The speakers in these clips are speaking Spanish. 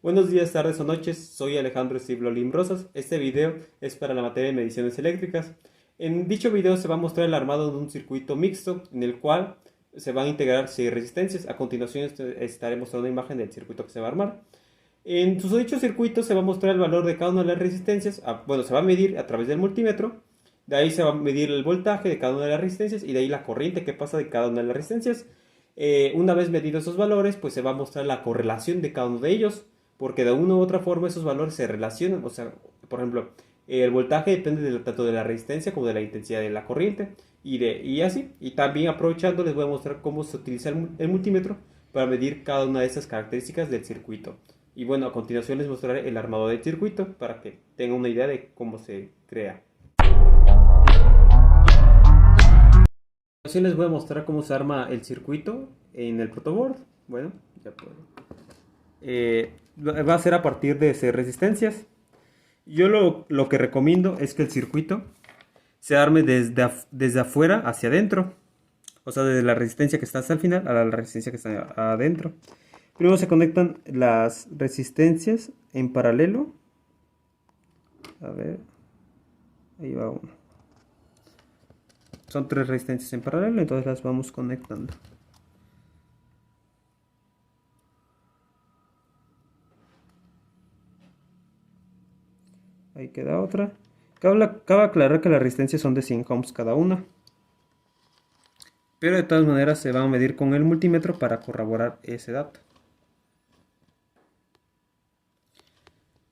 Buenos días, tardes o noches, soy Alejandro Steve Rosas. Este video es para la materia de mediciones eléctricas. En dicho video se va a mostrar el armado de un circuito mixto en el cual se van a integrar 6 resistencias. A continuación estaré mostrando una imagen del circuito que se va a armar. En su dicho circuito se va a mostrar el valor de cada una de las resistencias. Bueno, se va a medir a través del multímetro. De ahí se va a medir el voltaje de cada una de las resistencias y de ahí la corriente que pasa de cada una de las resistencias. Una vez medidos esos valores, pues se va a mostrar la correlación de cada uno de ellos, porque de una u otra forma esos valores se relacionan. O sea, por ejemplo, el voltaje depende tanto de la resistencia como de la intensidad de la corriente y así. Y también aprovechando les voy a mostrar cómo se utiliza el multímetro para medir cada una de esas características del circuito. Y bueno, a continuación les mostraré el armado del circuito para que tengan una idea de cómo se crea. A continuación les voy a mostrar cómo se arma el circuito en el protoboard. Bueno, ya puedo. Va a ser a partir de resistencias. Yo lo que recomiendo es que el circuito se arme desde afuera hacia adentro. O sea, desde la resistencia que está hasta el final a la resistencia que está adentro. Primero se conectan las resistencias en paralelo. A ver, ahí va uno. Son 3 resistencias en paralelo, entonces las vamos conectando. Ahí queda otra. Cabe aclarar que las resistencias son de 100 ohms cada una. Pero de todas maneras se van a medir con el multímetro para corroborar ese dato.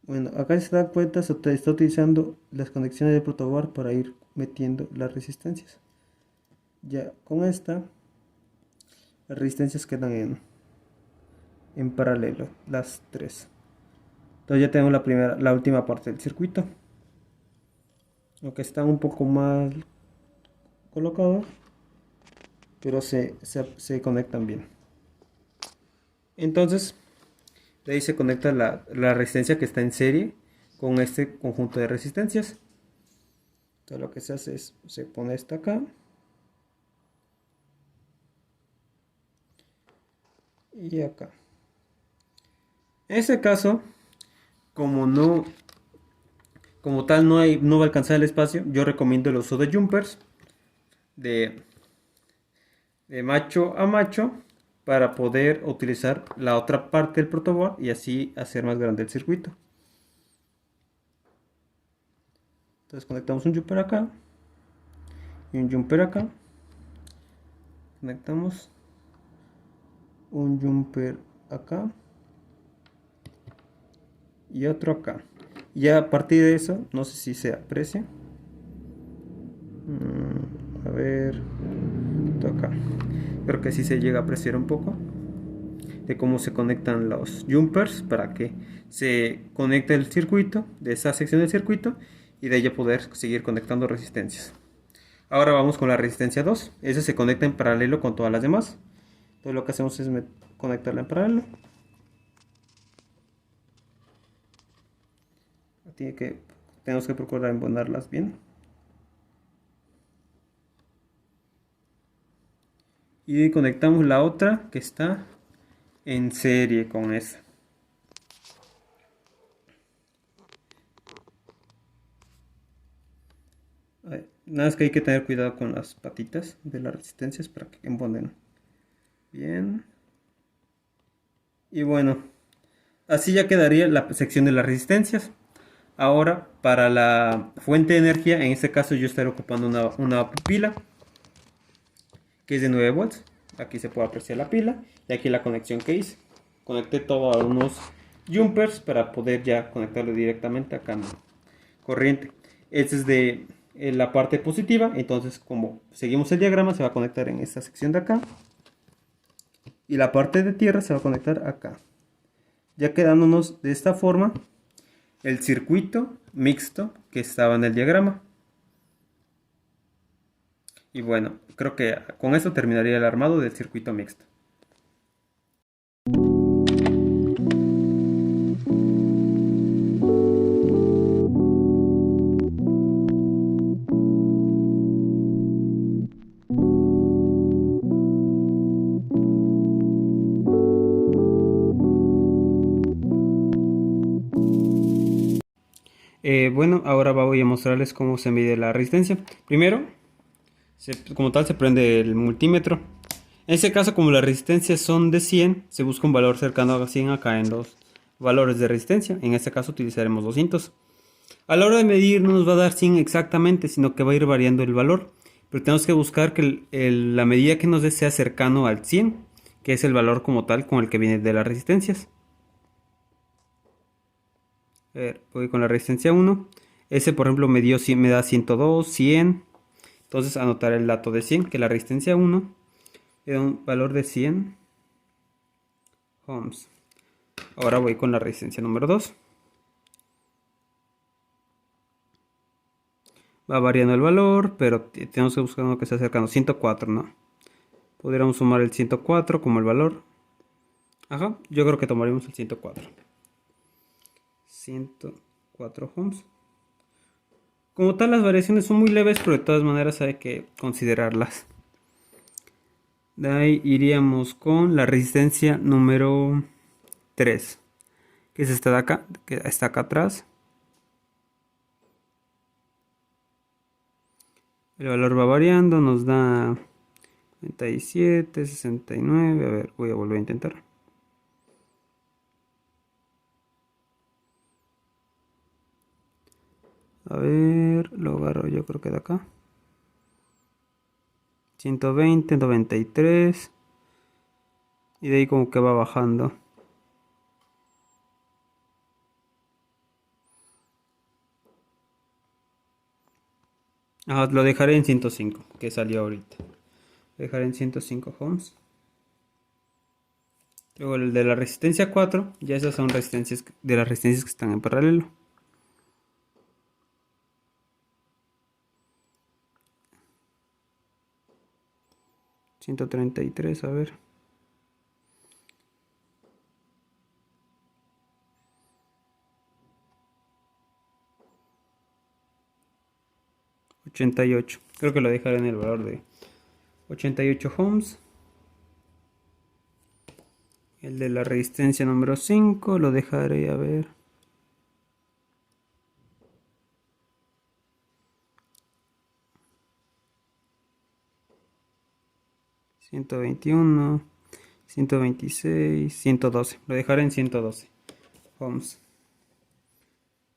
Bueno, acá se da cuenta, se está utilizando las conexiones de protoboard para ir metiendo las resistencias. Ya con esta, las resistencias quedan en paralelo, las 3. Entonces ya tengo la última parte del circuito. Aunque están un poco mal colocados, pero se conectan bien. Entonces, de ahí se conecta la resistencia que está en serie con este conjunto de resistencias. Entonces lo que se hace es, se pone esta acá. Y acá. En este caso, como tal no va a alcanzar el espacio, yo recomiendo el uso de jumpers de macho a macho para poder utilizar la otra parte del protoboard y así hacer más grande el circuito. Entonces conectamos un jumper acá y un jumper acá. Conectamos un jumper acá y otro acá. Y a partir de eso, no sé si se aprecia. A ver, acá. Creo que sí se llega a apreciar un poco de cómo se conectan los jumpers para que se conecte el circuito de esa sección del circuito y de ella poder seguir conectando resistencias. Ahora vamos con la resistencia 2. Esa se conecta en paralelo con todas las demás. Entonces lo que hacemos es conectarla en paralelo. Tenemos que procurar embonarlas bien. Y conectamos la otra que está en serie con esa. Nada más que hay que tener cuidado con las patitas de las resistencias para que embonen bien. Y bueno, así ya quedaría la sección de las resistencias. Ahora, para la fuente de energía, en este caso yo estaré ocupando una pila que es de 9 volts. Aquí se puede apreciar la pila y aquí la conexión que hice. Conecté todo a unos jumpers para poder ya conectarlo directamente acá en corriente. Este es de la parte positiva, entonces como seguimos el diagrama se va a conectar en esta sección de acá y la parte de tierra se va a conectar acá, ya quedándonos de esta forma el circuito mixto que estaba en el diagrama. Y bueno, creo que con esto terminaría el armado del circuito mixto. Bueno, ahora voy a mostrarles cómo se mide la resistencia. Primero, como tal, se prende el multímetro. En este caso, como las resistencias son de 100, se busca un valor cercano a 100 acá en los valores de resistencia. En este caso utilizaremos 200. A la hora de medir no nos va a dar 100 exactamente, sino que va a ir variando el valor. Pero tenemos que buscar que la medida que nos dé sea cercano al 100, que es el valor como tal con el que viene de las resistencias. A ver, voy con la resistencia 1. Ese, por ejemplo, me da 102, 100. Entonces anotar el dato de 100, que la resistencia 1 da un valor de 100 ohms. Ahora voy con la resistencia número 2. Va variando el valor, pero tenemos que buscar uno que esté cercano. 104, ¿no? Podríamos sumar el 104 como el valor. Ajá, yo creo que tomaríamos el 104. 104 ohms. Como tal, las variaciones son muy leves, pero de todas maneras hay que considerarlas. De ahí iríamos con la resistencia número 3, que es esta de acá, que está acá atrás. El valor va variando, nos da 97, 69. A ver, voy a volver a intentar. A ver, lo agarro yo creo que de acá. 120, 93. Y de ahí como que va bajando. Lo dejaré en 105, que salió ahorita. Lo dejaré en 105 ohms. Luego el de la resistencia 4, ya esas son resistencias de las resistencias que están en paralelo. $133, a ver. $88. Creo que lo dejaré en el valor de 88 ohms. El de la resistencia número 5 lo dejaré, a ver. $121, 126, 112. Lo dejaré en 112 ohms.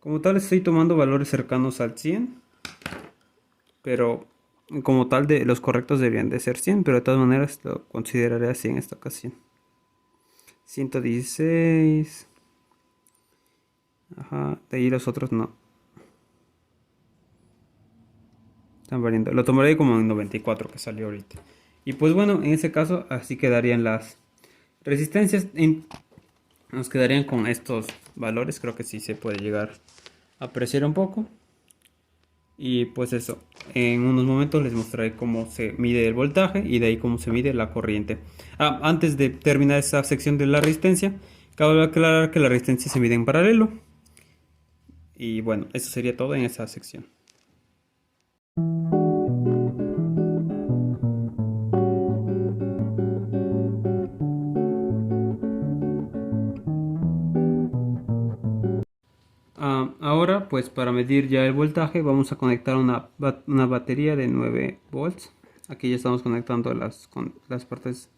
Como tal estoy tomando valores cercanos al 100. Pero como tal de los correctos deberían de ser 100. Pero de todas maneras lo consideraré así en esta ocasión. 116. Ajá, de ahí los otros no. Están variando. Lo tomaré como en 94 que salió ahorita. Y pues bueno, en ese caso así quedarían las resistencias. Nos quedarían con estos valores. Creo que sí se puede llegar a apreciar un poco. Y pues eso, en unos momentos les mostraré cómo se mide el voltaje y de ahí cómo se mide la corriente. Antes de terminar esta sección de la resistencia, cabe aclarar que la resistencia se mide en paralelo. Y bueno, eso sería todo en esta sección. Ahora, pues para medir ya el voltaje, vamos a conectar una batería de 9 volts. Aquí ya estamos conectando las partes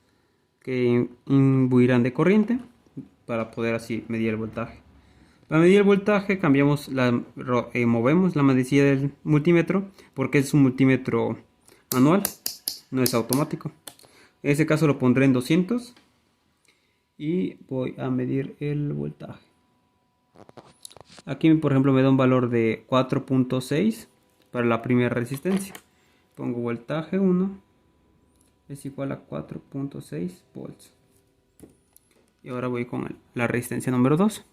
que imbuirán de corriente para poder así medir el voltaje. Para medir el voltaje movemos la manecilla del multímetro porque es un multímetro manual, no es automático. En este caso lo pondré en 200 y voy a medir el voltaje. Aquí por ejemplo me da un valor de 4.6 para la primera resistencia. Pongo voltaje 1 es igual a 4.6 volts. Y ahora voy con la resistencia número 2.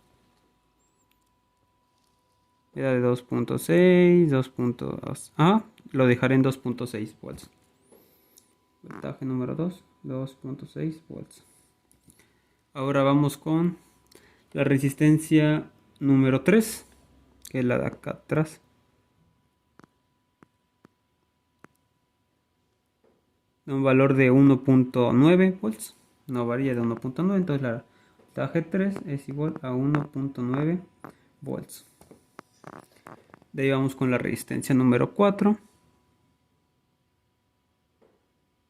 Me da de 2.6, 2.2. Lo dejaré en 2.6 volts. Voltaje número 2, 2.6 volts. Ahora vamos con la resistencia número 3, que es la de acá atrás. Un valor de 1.9 volts. No varía de 1.9, entonces la voltaje 3 es igual a 1.9 volts. De ahí vamos con la resistencia número 4.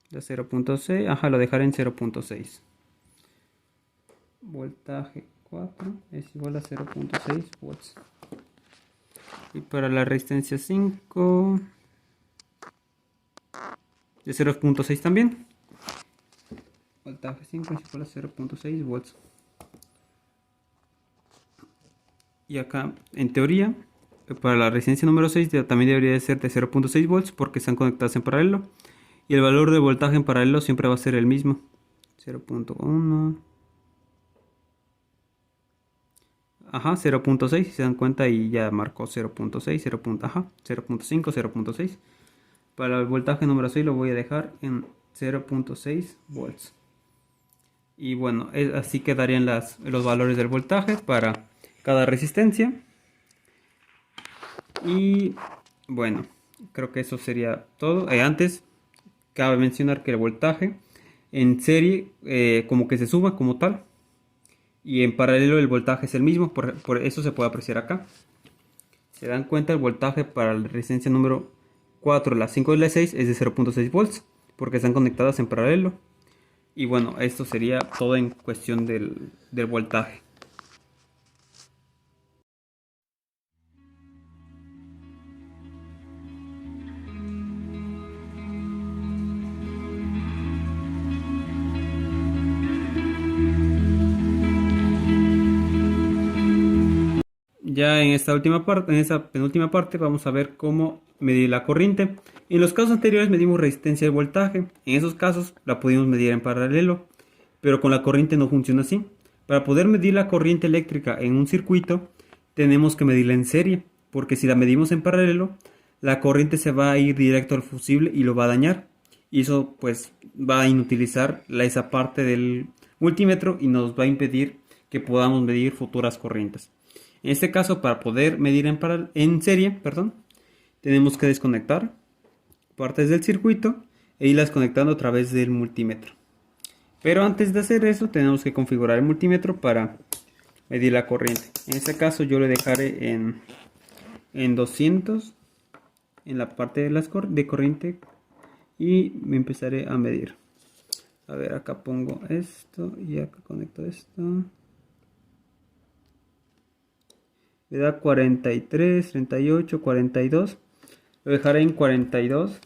De 0.6, ajá, lo dejaré en 0.6. Voltaje 4 es igual a 0.6 volts. Y para la resistencia 5, de 0.6 también. Voltaje 5 es igual a 0.6 volts. Y acá, en teoría, para la resistencia número 6 también debería de ser de 0.6 volts porque están conectadas en paralelo. Y el valor de voltaje en paralelo siempre va a ser el mismo. 0.1. Ajá, 0.6, si se dan cuenta y ya marcó 0.6, 0. Ajá, 0.5, 0.6. Para el voltaje número 6 lo voy a dejar en 0.6 volts. Y bueno, así quedarían los valores del voltaje para cada resistencia. Y bueno, creo que eso sería todo. Antes, cabe mencionar que el voltaje en serie como que se suma como tal. Y en paralelo el voltaje es el mismo, por eso se puede apreciar acá. Se dan cuenta, el voltaje para la resistencia número 4, la 5 y la 6 es de 0.6 volts, porque están conectadas en paralelo. Y bueno, esto sería todo en cuestión del voltaje. Ya en esta última parte, en esta penúltima parte, vamos a ver cómo medir la corriente. En los casos anteriores medimos resistencia y voltaje. En esos casos la pudimos medir en paralelo, pero con la corriente no funciona así. Para poder medir la corriente eléctrica en un circuito, tenemos que medirla en serie, porque si la medimos en paralelo, la corriente se va a ir directo al fusible y lo va a dañar. Y eso pues va a inutilizar esa parte del multímetro y nos va a impedir que podamos medir futuras corrientes. En este caso, para poder medir en serie, tenemos que desconectar partes del circuito e irlas conectando a través del multímetro. Pero antes de hacer eso, tenemos que configurar el multímetro para medir la corriente. En este caso, yo lo dejaré en 200 en la parte de corriente y me empezaré a medir. A ver, acá pongo esto y acá conecto esto. Me da 43, 38, 42. Lo dejaré en 42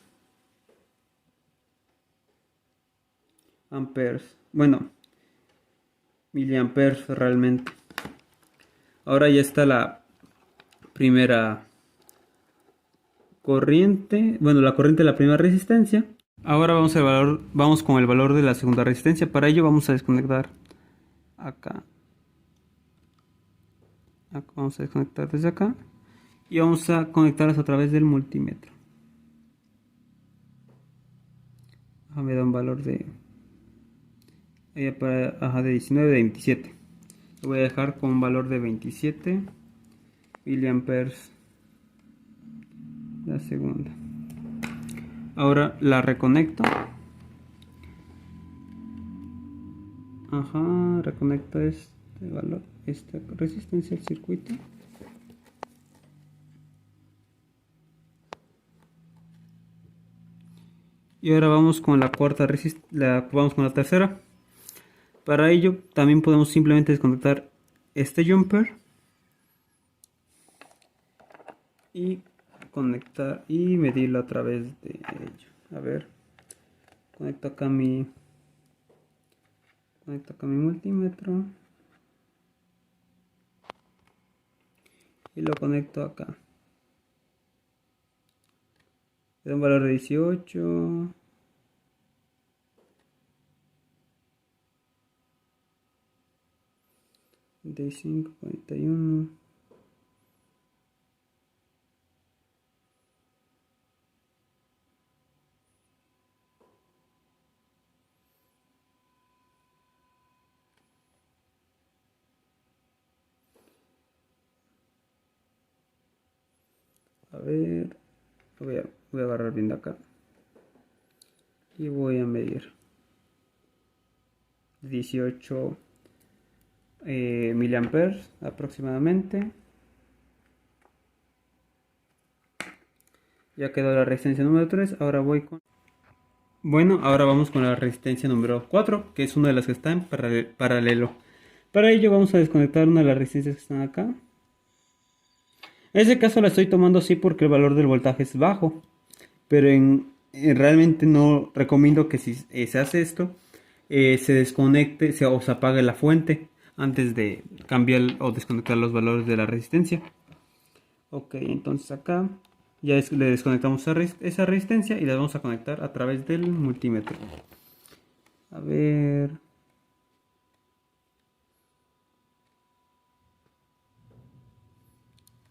amperes. Bueno, miliamperes realmente. Ahora ya está la primera corriente. Bueno, la corriente de la primera resistencia. Ahora vamos con el valor de la segunda resistencia. Para ello vamos a desconectar acá. Vamos a desconectar desde acá. Y vamos a conectarlas a través del multímetro. Me da un valor de 19, de 27. Lo voy a dejar con un valor de 27 miliamperes la segunda. Ahora la reconecto. Reconecto este valor, esta resistencia al circuito. Y ahora vamos con la cuarta vamos con la tercera. Para ello también podemos simplemente desconectar este jumper y conectar y medirlo a través de ello. A ver, conecto acá mi multímetro y lo conecto acá. Le da un valor de 18. De 5, 41. A ver, voy a agarrar bien de acá y voy a medir 18 miliamperes aproximadamente. Ya quedó la resistencia número 3. Ahora voy con... Bueno, ahora vamos con la resistencia número 4, que es una de las que está en paralelo. Para ello vamos a desconectar una de las resistencias que están acá. En este caso la estoy tomando así porque el valor del voltaje es bajo. Pero realmente no recomiendo que si se hace esto, se desconecte o se apague la fuente antes de cambiar o desconectar los valores de la resistencia. Ok, entonces acá ya le desconectamos esa resistencia y la vamos a conectar a través del multímetro. A ver.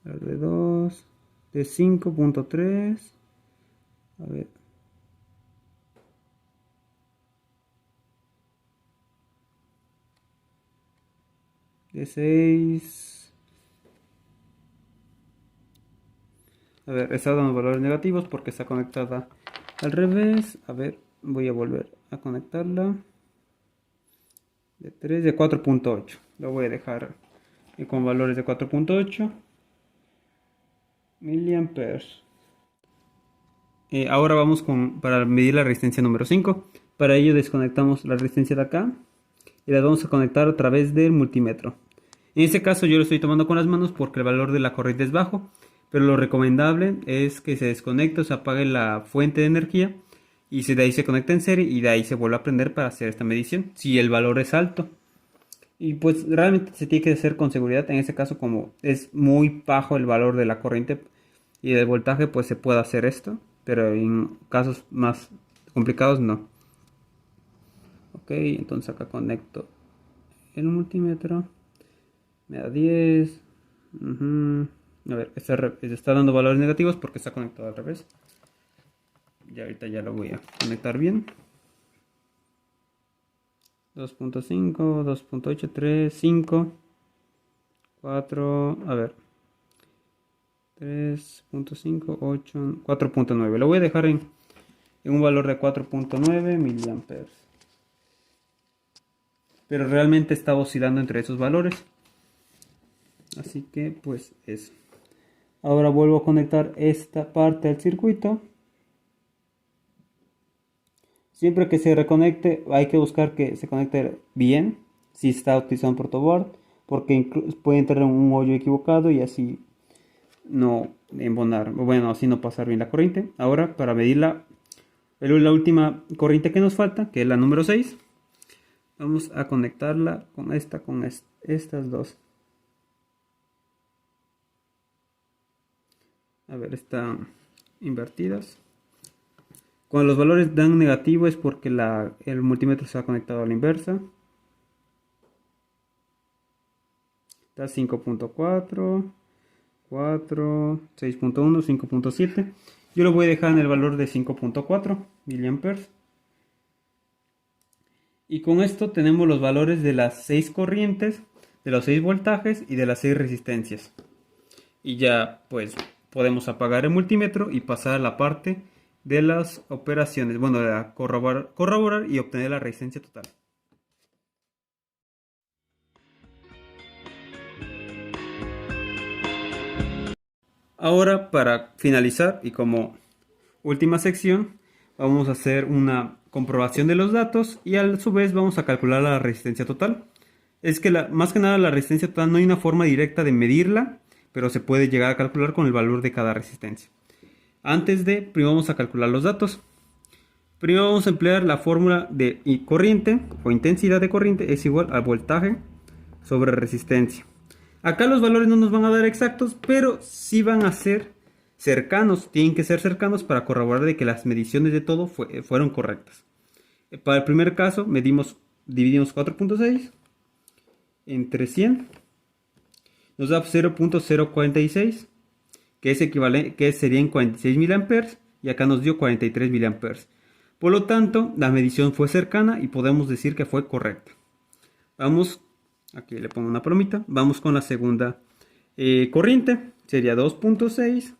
De 2, de 5.3. A ver. De 6. A ver, está dando valores negativos porque está conectada al revés. A ver, voy a volver a conectarla. De 3, de 4.8. Lo voy a dejar con valores de 4.8 miliamperes. Ahora vamos para medir la resistencia número 5. Para ello desconectamos la resistencia de acá y la vamos a conectar a través del multímetro. En este caso yo lo estoy tomando con las manos porque el valor de la corriente es bajo, pero lo recomendable es que se desconecte o se apague la fuente de energía y de ahí se conecta en serie y de ahí se vuelve a prender para hacer esta medición si el valor es alto. Y pues realmente se tiene que hacer con seguridad. En este caso, como es muy bajo el valor de la corriente y del voltaje, pues se puede hacer esto, pero en casos más complicados no. Ok, entonces acá conecto el multímetro. Me da 10. A ver, está dando valores negativos porque está conectado al revés. Y ahorita ya lo voy a conectar bien. 2.5, 2.8, 3, 5, 4, a ver, 3.5, 8, 4.9. Lo voy a dejar en un valor de 4.9 miliamperes. Pero realmente está oscilando entre esos valores. Así que pues eso. Ahora vuelvo a conectar esta parte al circuito. Siempre que se reconecte hay que buscar que se conecte bien si está utilizando protoboard, porque puede entrar en un hoyo equivocado y así no embonar, bueno, así no pasar bien la corriente. Ahora para medir la última corriente que nos falta, que es la número 6, vamos a conectarla con estas dos. A ver, están invertidas. Cuando los valores dan negativo es porque el multímetro se ha conectado a la inversa. Está 5.4, 4, 6.1, 5.7. Yo lo voy a dejar en el valor de 5.4 miliamperes. Y con esto tenemos los valores de las 6 corrientes, de los 6 voltajes y de las 6 resistencias. Y ya pues podemos apagar el multímetro y pasar a la parte de las operaciones, bueno, de corroborar y obtener la resistencia total. Ahora, para finalizar y como última sección, vamos a hacer una comprobación de los datos y a su vez vamos a calcular la resistencia total. Es que más que nada la resistencia total no hay una forma directa de medirla, pero se puede llegar a calcular con el valor de cada resistencia. Primero vamos a calcular los datos. Primero vamos a emplear la fórmula de corriente o intensidad de corriente es igual al voltaje sobre resistencia. Acá los valores no nos van a dar exactos, pero sí van a ser cercanos. Tienen que ser cercanos para corroborar de que las mediciones de todo fueron correctas. Para el primer caso dividimos 4.6 entre 100. Nos da 0.046. Que es equivalente, que serían 46 miliamperes y acá nos dio 43 miliamperes. Por lo tanto, la medición fue cercana y podemos decir que fue correcta. Vamos, aquí le pongo una plomita, vamos con la segunda corriente, sería 2.6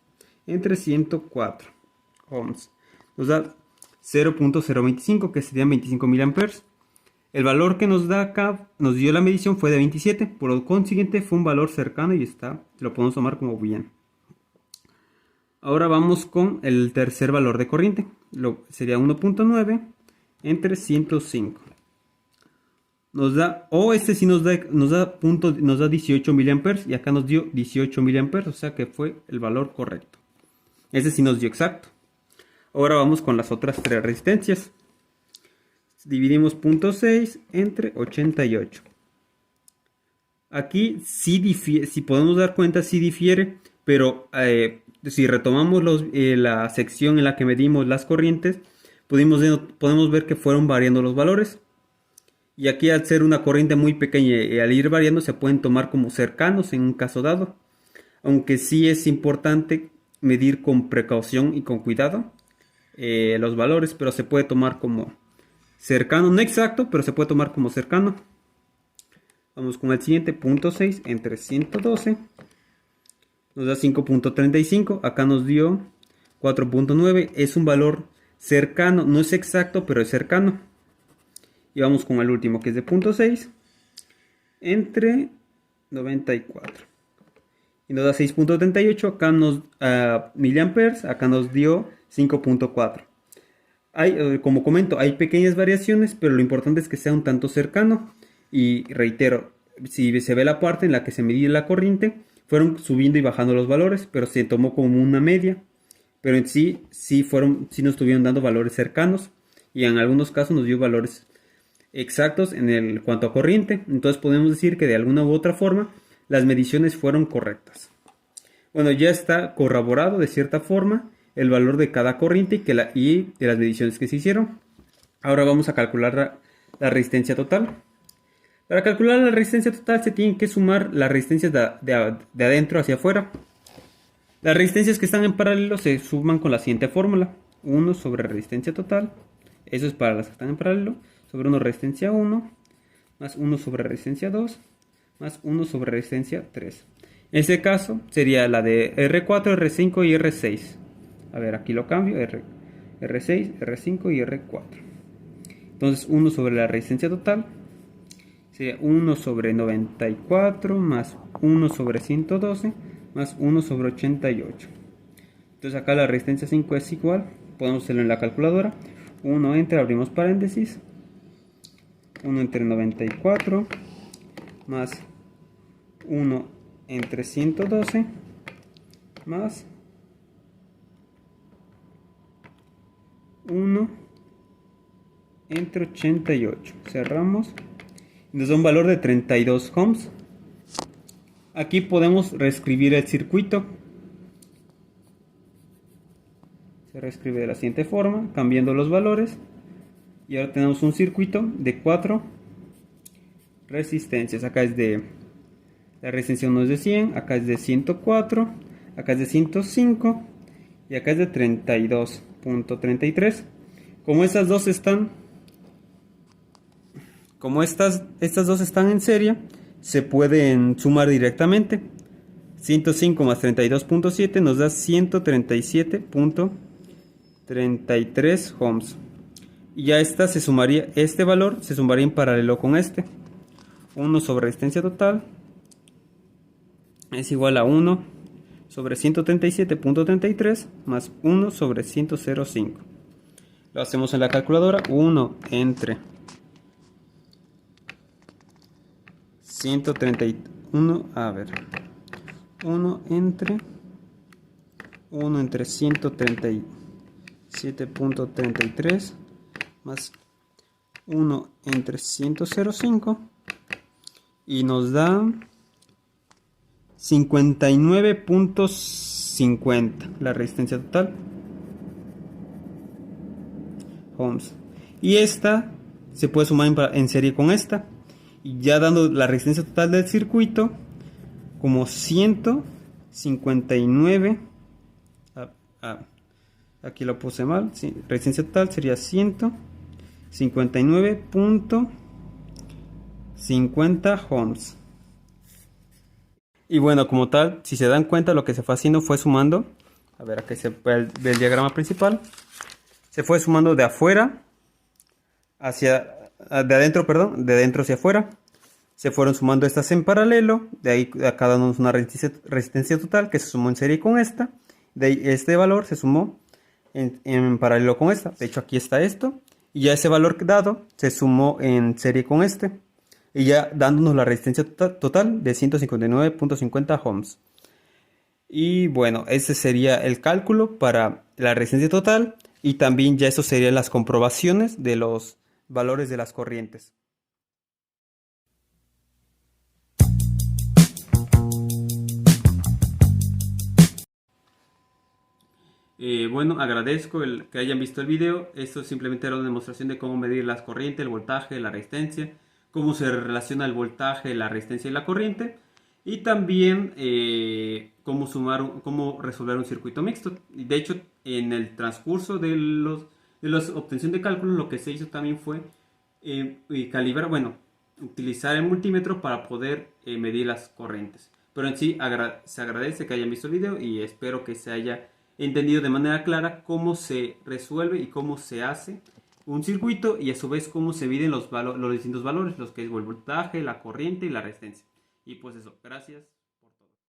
entre 104 ohms. Nos da 0.025 que serían 25 miliamperes. El valor que nos da acá, nos dio la medición fue de 27, por lo consiguiente fue un valor cercano y lo podemos tomar como bien. Ahora vamos con el tercer valor de corriente. Sería 1.9 entre 105. Nos da, este sí nos da 18 miliamperes y acá nos dio 18 miliamperes, o sea que fue el valor correcto. Ese sí nos dio exacto. Ahora vamos con las otras tres resistencias. Dividimos 0.6 entre 88. Aquí sí difiere, si podemos dar cuenta, sí difiere, pero si retomamos la sección en la que medimos las corrientes, podemos ver que fueron variando los valores. Y aquí, al ser una corriente muy pequeña y al ir variando, se pueden tomar como cercanos en un caso dado. Aunque sí es importante medir con precaución y con cuidado los valores, pero se puede tomar como cercano, no exacto, pero se puede tomar como cercano. Vamos con el siguiente, 0.6 entre 112. Nos da 5.35. Acá nos dio 4.9. Es un valor cercano, no es exacto, pero es cercano. Y vamos con el último, que es de 0.6 entre 94. Y nos da 6.38. Acá nos miliamperes. Acá nos dio 5.4. Como comento, hay pequeñas variaciones, pero lo importante es que sea un tanto cercano. Y reitero, si se ve la parte en la que se medía la corriente, fueron subiendo y bajando los valores, pero se tomó como una media. Pero en sí nos estuvieron dando valores cercanos. Y en algunos casos nos dio valores exactos en cuanto a corriente. Entonces podemos decir que de alguna u otra forma las mediciones fueron correctas. Bueno, ya está corroborado de cierta forma el valor de cada corriente y de las mediciones que se hicieron. Ahora vamos a calcular la resistencia total. Para calcular la resistencia total se tienen que sumar las resistencias de adentro hacia afuera. Las resistencias que están en paralelo se suman con la siguiente fórmula. 1 sobre resistencia total, eso es para las que están en paralelo, sobre 1 resistencia 1, más 1 sobre resistencia 2, más 1 sobre resistencia 3. En este caso sería la de R4, R5 y R6. A ver, aquí lo cambio, R6, R5 y R4. Entonces 1 sobre la resistencia total sería 1 sobre 94 más 1 sobre 112 más 1 sobre 88. Entonces acá la resistencia 5 es igual, podemos hacerlo en la calculadora, 1 entre, abrimos paréntesis, 1 entre 94 más 1 entre 112 más 1 entre 88. Cerramos. Nos da un valor de 32 ohms. Aquí podemos reescribir el circuito. Se reescribe de la siguiente forma, cambiando los valores. Y ahora tenemos un circuito de 4 resistencias. Acá es la resistencia 1 es de 100, acá es de 104, acá es de 105 y acá es de 32.33. Como estas dos están en serie, se pueden sumar directamente. 105 más 32.7 nos da 137.33 ohms. Y ya este valor se sumaría en paralelo con este. 1 sobre resistencia total es igual a 1 sobre 137.33 más 1 sobre 105. Lo hacemos en la calculadora. 1 entre 131, a ver, 1 entre 137.33 más 1 entre 105 y nos da 59.50 la resistencia total ohms. Y esta se puede sumar en serie con esta, y ya dando la resistencia total del circuito como 159. Aquí lo puse mal, sí, resistencia total sería 159.50 ohms. Y bueno, como tal, si se dan cuenta, lo que se fue haciendo fue sumando. A ver, aquí se ve el diagrama principal. Se fue sumando de afuera de adentro hacia afuera. Se fueron sumando estas en paralelo. De ahí a cada uno una resistencia total que se sumó en serie con esta. De este valor se sumó en paralelo con esta. De hecho, aquí está esto. Y ya ese valor dado se sumó en serie con este. Y ya dándonos la resistencia total de 159.50 ohms. Y bueno, ese sería el cálculo para la resistencia total. Y también ya eso serían las comprobaciones de los valores de las corrientes. Bueno, agradezco que hayan visto el video. Esto simplemente era una demostración de cómo medir las corrientes, el voltaje, la resistencia, cómo se relaciona el voltaje, la resistencia y la corriente, y también cómo resolver un circuito mixto. De hecho, en el transcurso de la obtención de cálculos, lo que se hizo también fue calibrar, bueno, utilizar el multímetro para poder medir las corrientes. Pero en sí se agradece que hayan visto el video y espero que se haya entendido de manera clara cómo se resuelve y cómo se hace un circuito, y a su vez cómo se miden los distintos valores, los que es el voltaje, la corriente y la resistencia. Y pues eso, gracias.